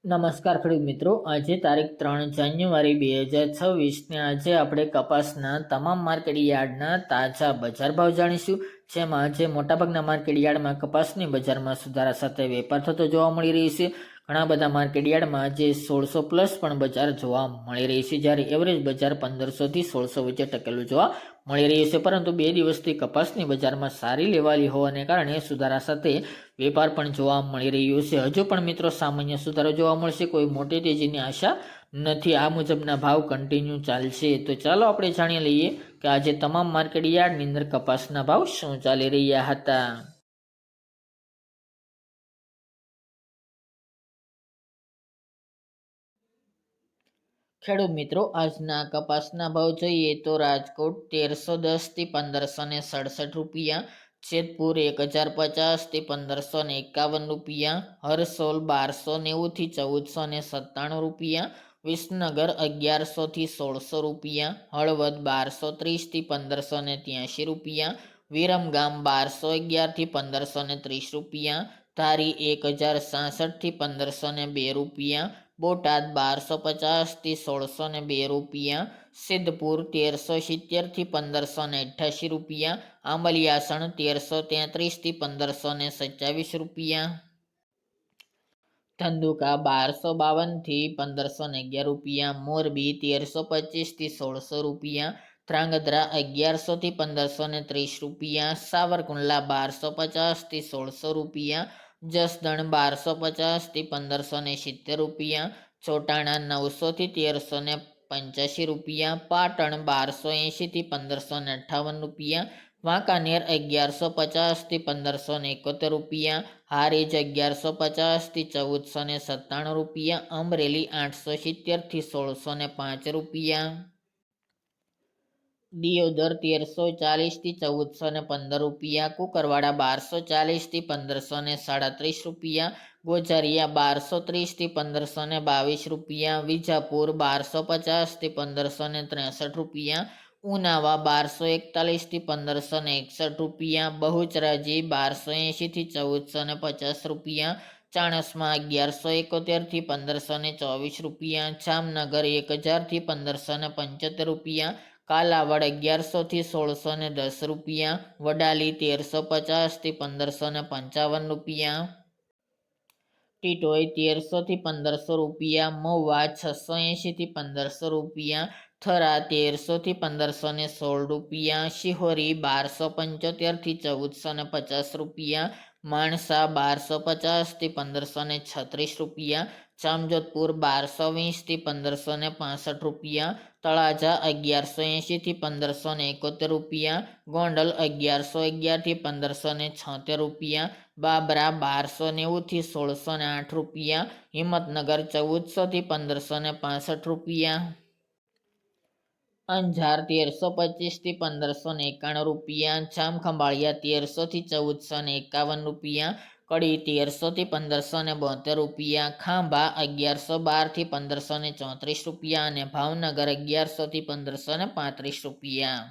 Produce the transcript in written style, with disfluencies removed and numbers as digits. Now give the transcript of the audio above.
નમસ્કાર ખેડૂત મિત્રો, આજે તારીખ 3 જાન્યુઆરી 2026 ને આજે આપણે કપાસના તમામ માર્કેટ યાર્ડના તાજા બજાર ભાવ જાણીશું। જેમાં આજે મોટાભાગના માર્કેટ યાર્ડમાં કપાસની બજારમાં સુધારા સાથે વેપાર થતો જોવા મળી રહી છે। ઘણા બધા માર્કેટ યાર્ડમાં આજે 1600 પ્લસ પણ બજાર જોવા મળી રહી છે, જ્યારે એવરેજ બજાર 1500 થી 1600 વચ્ચે ટકેલું જોવા મળી રહ્યું છે। પરંતુ 2 દિવસથી કપાસની બજારમાં સારી લેવાલી હોવાને કારણે સુધારા સાથે વેપાર પણ જોવા મળી રહ્યો છે। હજુ પણ મિત્રો સામાન્ય સુધારો જોવા મળશે, કોઈ મોટી તેજીની આશા નથી। આ મુજબના ભાવ કન્ટિન્યુ ચાલશે। તો ચાલો આપણે જાણી લઈએ કે આજે તમામ માર્કેટ યાર્ડની અંદર કપાસના ભાવ શું ચાલી રહ્યા હતા। ખેડૂત મિત્રો, આજના કપાસના ભાવ જોઈએ તો રાજકોટ 1310 થી 1567 રૂપિયા, જેતપુર 1050 થી 1551 રૂપિયા, હરસોલ 1290 થી 1497 રૂપિયા, વિસનગર 1100 થી 1600 રૂપિયા, હળવદ 1230 થી 1583 રૂપિયા, વિરમગામ 1211 થી 1530 રૂપિયા, ધારી 1066 થી 1502 રૂપિયા, બોટાદ 1250 થી 1602 રૂપિયા, સિદ્ધપુર 1370 થી 1588 રૂપિયા, આંબલિયાસણ 1333 થી 1527 રૂપિયા, ધંધુકા 1252 થી 1511 રૂપિયા, મોરબી 1325 થી 1600 રૂપિયા, ધ્રાંગધ્રા 1100 થી 1530 રૂપિયા, સાવરકુંડલા 1250 થી 1600 રૂપિયા, જસદણ 1250 થી 1570 રૂપિયા, ચોટાણા 900 થી 1385 રૂપિયા, પાટણ 1280 થી 1558 રૂપિયા, વાંકાનેર 1150 થી 1571 રૂપિયા, હારીજ 1150 થી 1497 રૂપિયા, અમરેલી 870 થી 1605 રૂપિયા, દિયોદર 1340 થી 1415 રૂપિયા, કુકરવાડા 1240 થી 1537 રૂપિયા, ગોઝારિયા 1230 થી 1522 રૂપિયા, વિજાપુર 1250 થી 1563 રૂપિયા, ઉનાવા 1241 થી 1561 રૂપિયા, બહુચરાજી 1280 થી 1450 રૂપિયા, ચાણસ્મા 1171 થી 1524 રૂપિયા, જામનગર 1000 થી 1575 રૂપિયા, કાલાવડ 1100 થી 1610 રૂપિયા, વડાલી 1350 થી 1555 રૂપિયા, ટીટોઈ 1300 થી 1500 રૂપિયા, મહુવા 680 થી 1500 રૂપિયા, થરા 1300 થી 1516 રૂપિયા, શિહોરી 1275 થી 1450 રૂપિયા, માણસા 1250 થી 1536 રૂપિયા, જામજોધપુર 1220 થી 1565 રૂપિયા, તળાજા 1180 થી 1571 રૂપિયા, ગોંડલ 1111 થી 1576 રૂપિયા, બાબરા 1290 થી 1608 રૂપિયા, હિંમતનગર 1400 થી 1565 રૂપિયા, અંજાર 1325 થી 1591 રૂપિયા, જામખંભાળિયા 1300 થી 1451 રૂપિયા, કડી 1300 થી 1572 રૂપિયા, ખાંભા 1112 થી 1534 રૂપિયા અને ભાવનગર 1100 થી 1535 રૂપિયા।